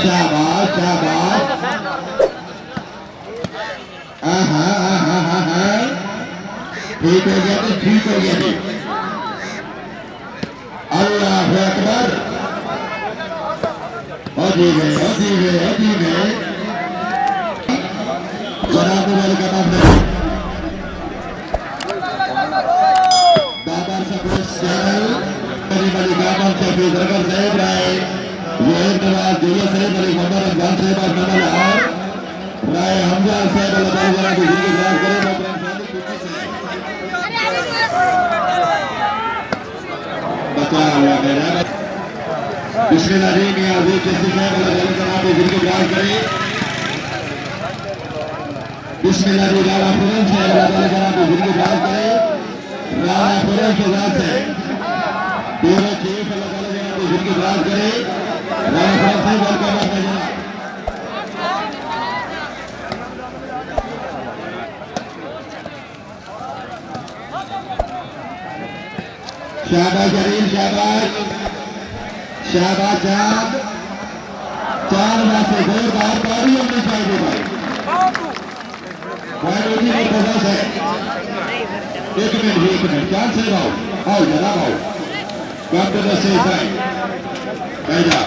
शाबाश शाबाश ठीक हो गया जी, ठीक हो गया जी। अल्लाह अकबर। अजीब है अजीब है अजीब है। जनाब वाले का नाम है बाबर सपोर्ट्स चैनल बड़ी बड़ी गामन से बेदरगर साहब राय जोहेब नवाज जुलिया साहब अली मोहम्मद रमजान साहब और नमल और राय हमजा साहब अल्लाह ताला की जिंदगी दराज करे। बचा हुआ मेरा बिस्मिल्लाह जी मियां अजीज जस्सी साहब अल्लाह ताला की जिंदगी दराज करे। बिस्मिल्लाह जी राणा फुरन साहब अल्लाह ताला की जिंदगी दराज करे। राणा फुरन के साथ से पूरा चीफ अल्लाह ताला की जिंदगी दराज करे। राणा फुरन साहब वेलकम है जनाब। शाबाश जरीन शाबाश शाबाश चांद चांद में से दो बार पारी होनी चाहिए भाई रोटी में पचास है। एक मिनट चांद से आओ जरा आओ कम तो दस से बैठा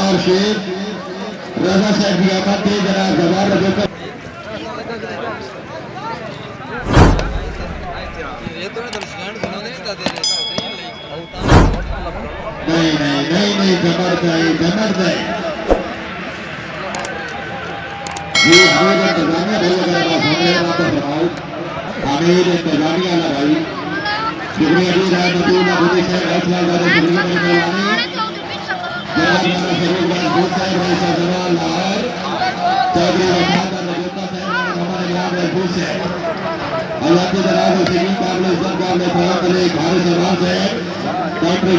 और शेर रजा साहब की आमद थे जनाब जवाब रखकर नहीं जमर दे ये हमें इंतजामिया भाई अगर आप सामने वहां पर बनाओ हमें इंतजामिया ना भाई शुक्रिया जी राय नतीजा मोदी साहब हौसला ज्यादा शुक्रिया मेरी मेहरबानी जनाब राणा फरीद भाई साहब भाई साहब लाहौर चौधरी वफाद और रजोता साहब और मोहम्मद इमरान महफूज साहब अल्लाह के जनाब हुसैन काबिल इज्जत काबिल फरात अली खारिज सलमान साहब डॉक्टर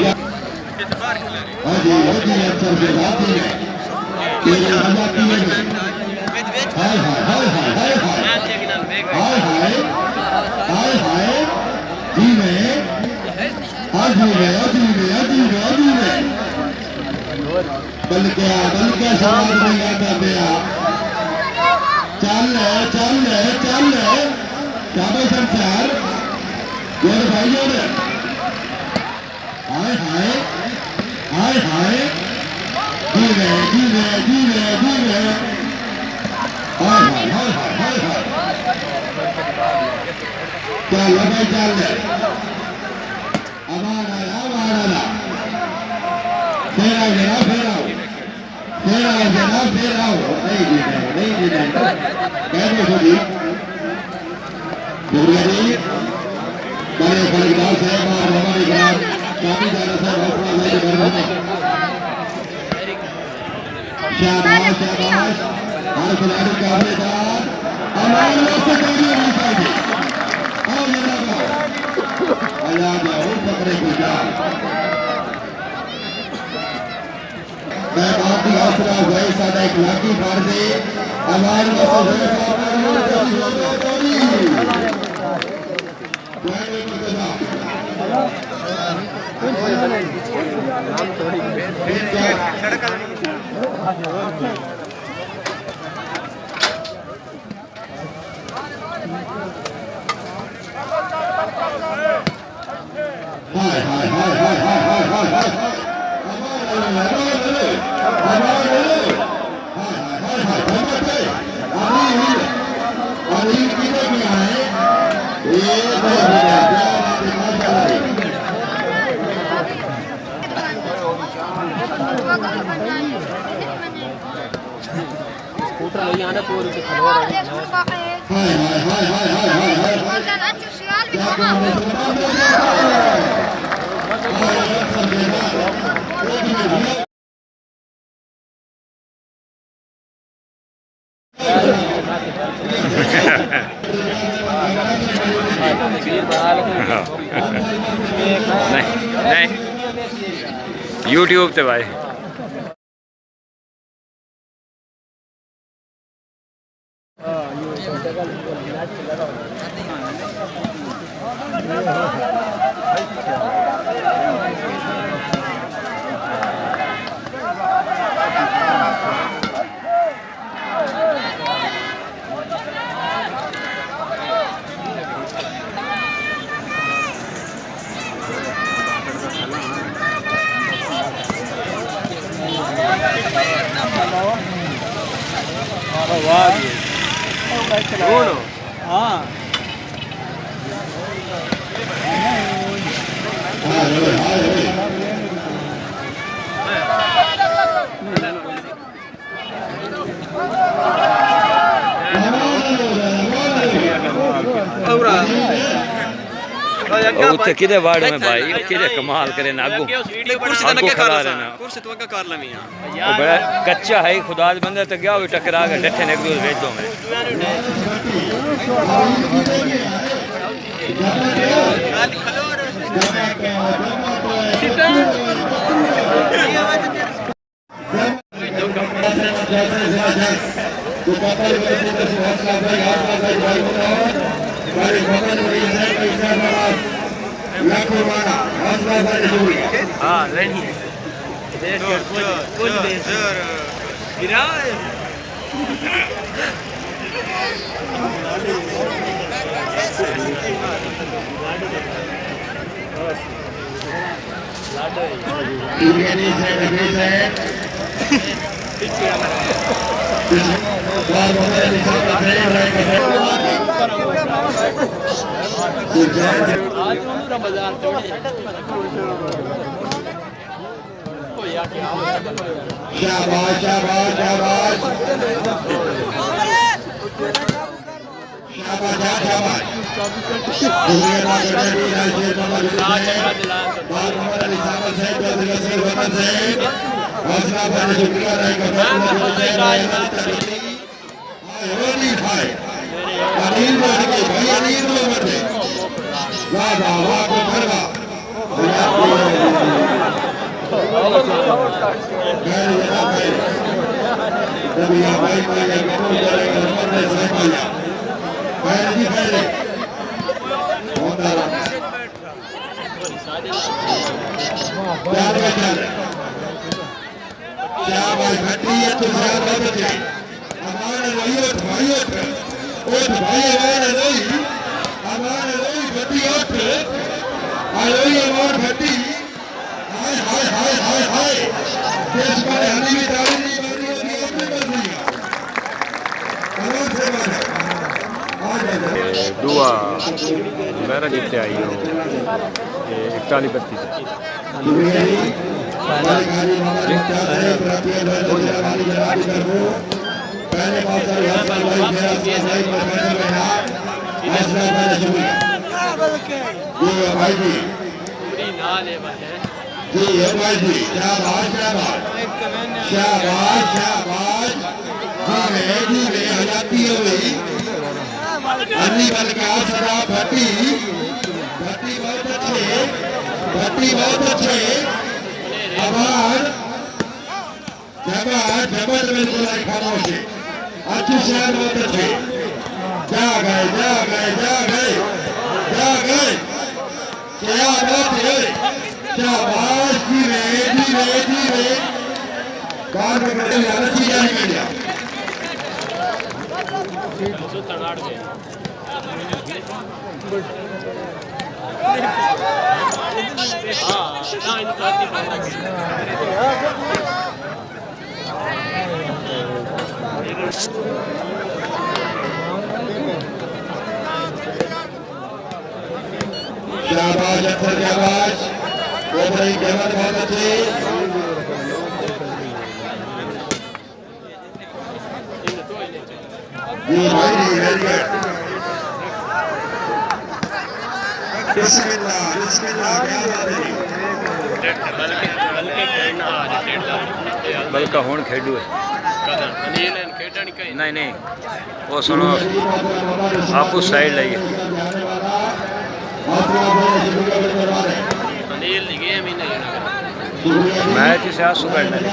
हाजी अफसर के साथी में तेरे आजादी में हाय हाय हाय हाय हाय हाय हाय हाय हाय जी में बल्कि समाज में आता दिया चल शाबाश संसार गोर भाइयों ने हाय हाय हाय हाय जी में हाय हाय हाय हाय हाय चल भाई चल अमान आया फिर आओ जनाब फिर आओ नहीं कह दो जी शुक्रिया जी बड़े फलकदार साहब और हमारे जनाब काफी ज्यादा साहब हौसला अल्लाह के घर में शाबाश शाबाश हर खिलाड़ी का अमलेदार अमान से कभी नहीं चाहिए आओ जनाब अल्लाह जाओ पकड़े को जाओ मैं बात की हौसला हुई सादा इखलाकी फर्ज है अमान हाय हाय हाय हाय हाय हाय हाय हाय नहीं YouTube पे भाई उत्ते किदे वार्ड में भाई किदे कमाल करे ना आगू आगू खड़ा रहना कुर्सी तो का कर लमी वो बड़ा कच्चा है खुदा बंदा तो गया वो टकरा के डठे ने एक दूसरे भेज दो मैं हाँ लेनी है शाबाश शाबाश शाबाश दुआ मेरा जीते आई हो 41-32 बहुत अच्छे आभार जबर बिल्कुल खामोशी अच्छी शहर बहुत अच्छे जा गए क्या बात है शाबाश धीरे कार में करते हुए अच्छी जाने में लिया शाबाश अक्सर शाबाश ओपनिंग गेमर बहुत अच्छे जी भाई जी वेरी गुड बिस्मिल्लाह क्या बात है बल्कि हुण खेडू है नहीं वो सुनो आप उस साइड लाइए मैच से आंसू करना है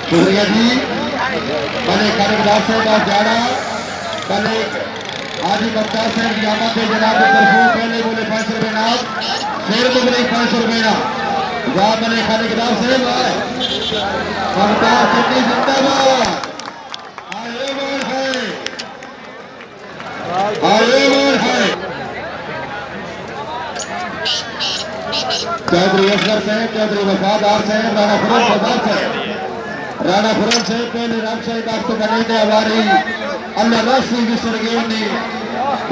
शुक्रिया जी बने कार्यदार साहब आप जाना बने हाजी बख्तार साहब जामा पे जनाब तरफों पहले बोले 500 रुपए नाम शेर तो बोले 500 रुपए नाम जा बने कार्यदार साहब बख्तार चट्टी जिंदाबाद आए मोर है चौधरी असगर साहब चौधरी वफादार साहब राणा फरोज बाजार साहब राणा फरोज साहब पहले राम साहब आपको करने के हवारी अल्लाह रास्ते की सरगेवनी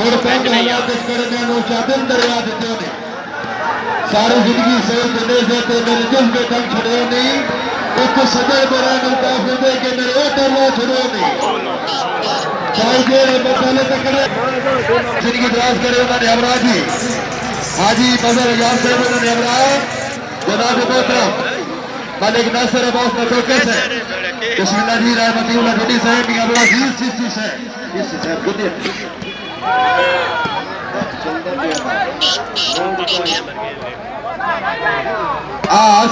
और पैंट हालात करने नो चादर दरिया देते ने सारी जिंदगी से देने से तो मेरे दिल में दम छड़े नहीं एक सदर बरा नो काफी दे के मेरे ओटे लो छड़े नहीं चाहे जेल में पहले तक जिंदगी दराज करे उन्होंने अमराज जी हाजी बजर याद साहब उन्होंने अमराज जनाब मोहतरम मलिक नासिर अब्बास नटोके से बिस्मिल्लाह जी रहमतुल्लाह गुडी साहब की अब्दुल अजीज चिश्ती साहब चिश्ती साहब गुडी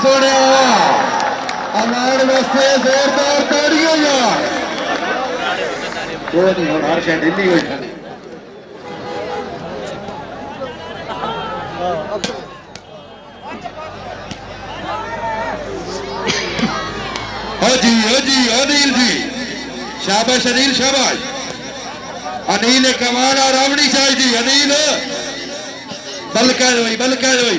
सोने अमान वास्ते जोरदार ताड़ियों यार वो नहीं हो हर शय ढिल्ली हुई खड़ी जी अनिल जी शाबाश अनिल शाबाश अनिल कमाल और रावणी शाह जी अनिल बलकर हुई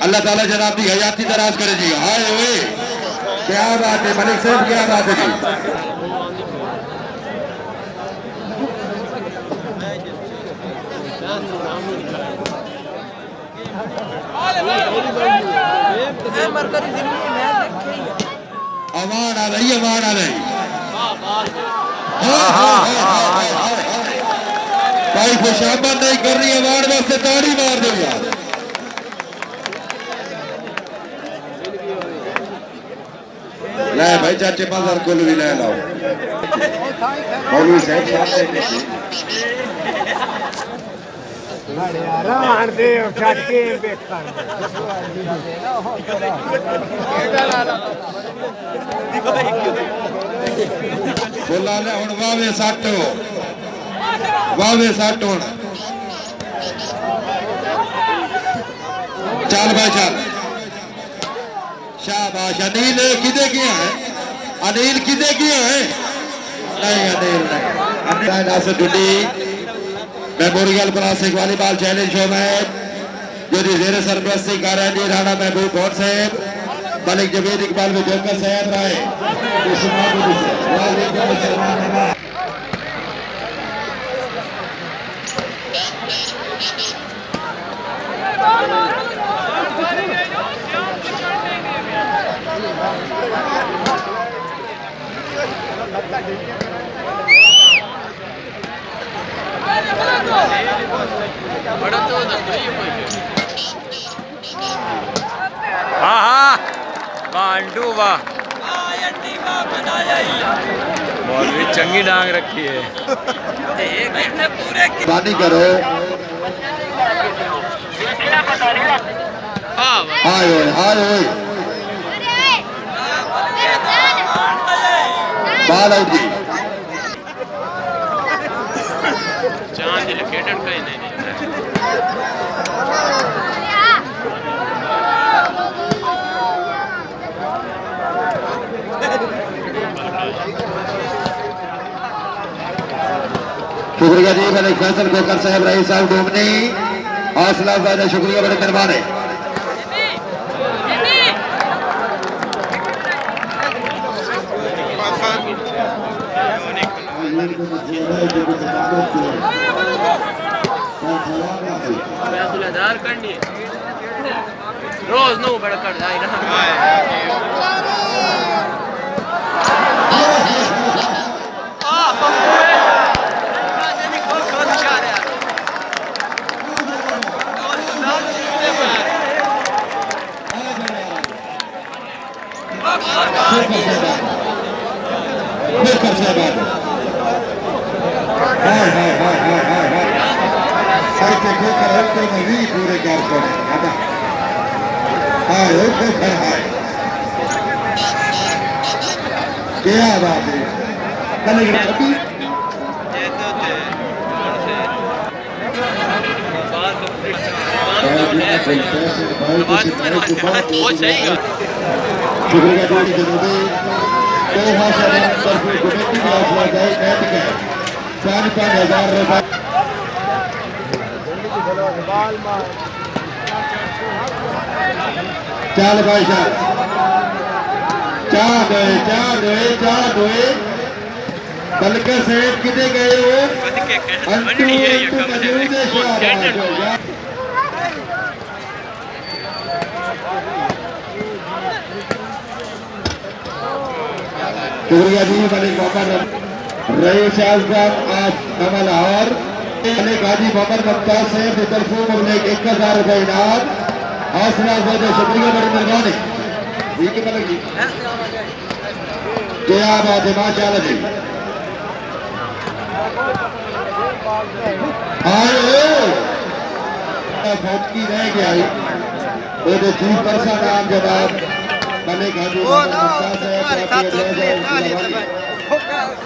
अल्लाह ताला जनाब की हयाती दराज करे जी। हाय हुए क्या बात है मलिक साहब, क्या बात है जी। अमान आ रही, अमान आ रही। भाई खुशामद नहीं कर रही, अमान वास्ते ताड़ी मार दो यार। ले भाई चाचे बाजार को भी ले लाओ। मौलवी साहब बोला ने हुण वावे सट हुण चल भाई चल। शाबाश अनिल किदे किया है, अनिल किदे किया है? नहीं अनिल नहीं। Nasir Dudi memorial classic volleyball challenge show में जो जेर सरपरस्ती कर रहे हैं राणा महबूब कौर साहब, मलिक जवेद इकबाल में जोकर साहब राय। हाँ कांडू वाह, मौलवी चंगी डांग रखी है। पानी करो। हाय ओए हाय ओए बाल आउट जी। चांद लोकेटेड कहीं नहीं। शुक्रिया जी मलिक फैसल कोकर साहब रईस साहब डोमनी, हौसला ज्यादा शुक्रिया, बड़े मेहरबान है। रोज नो बड़ा कर पूरे क्या बात है। चल भाई साहब चांद हुए बल्कि साहब कितने गए हो? शुक्रिया जी मलिक मोहम्मद रईस कमल और गाजी मोहम्मद मुमताज साहब की तरफ से 1000 रुपये इनाम। हौसला अफजाई शुक्रिया, बड़ी मेहरबानी ठीक है मलिक जी। क्या बात है माशाअल्लाह जी। फौजी रह गया वो चीफ पर्सन नाम जनाब मलिक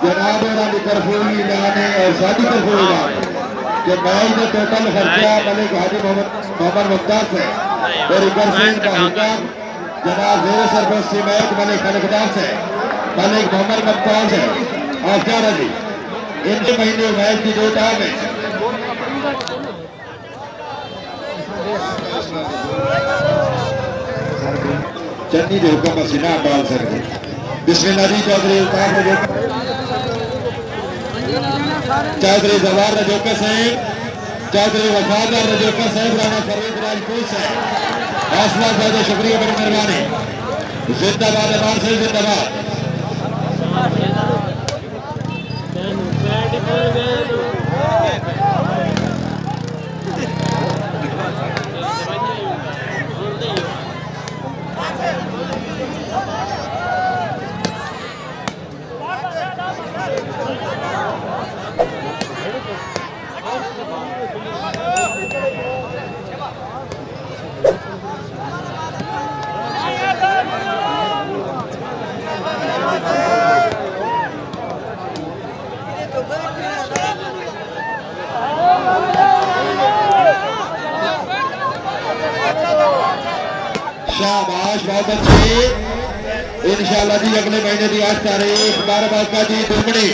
जनाब की तरफ लाने और साड़ी तरफ कि मैच का टोटल खर्चा मलिक हाजी मोहम्मद मुमताज है और इकर सिंह का हुक्म जनाब जेर सरपरस्ती मैच मलिक खलकदार से मलिक मोहम्मद मुमताज है। और क्या रही इन महीने मैच की 2 टाइम है चन्नी दे हुक्म असीं ना डाल सकते। बिस्मिल्लाह जी चौधरी उल्ताफ चौधरी जवाहर रजोका साहब, चौधरी वफादार रजोका साहब, राणा फरीद राजपूत साहब, हौसला ज्यादा शुक्रिया, बड़ी मेहरबानी। जिंदाबाद अबार से जिंदाबाद। शाबाश, बहुत अच्छे। इंशाअल्लाह जी अगले महीने की 8 तारीख 12 बाका जी दुमड़ी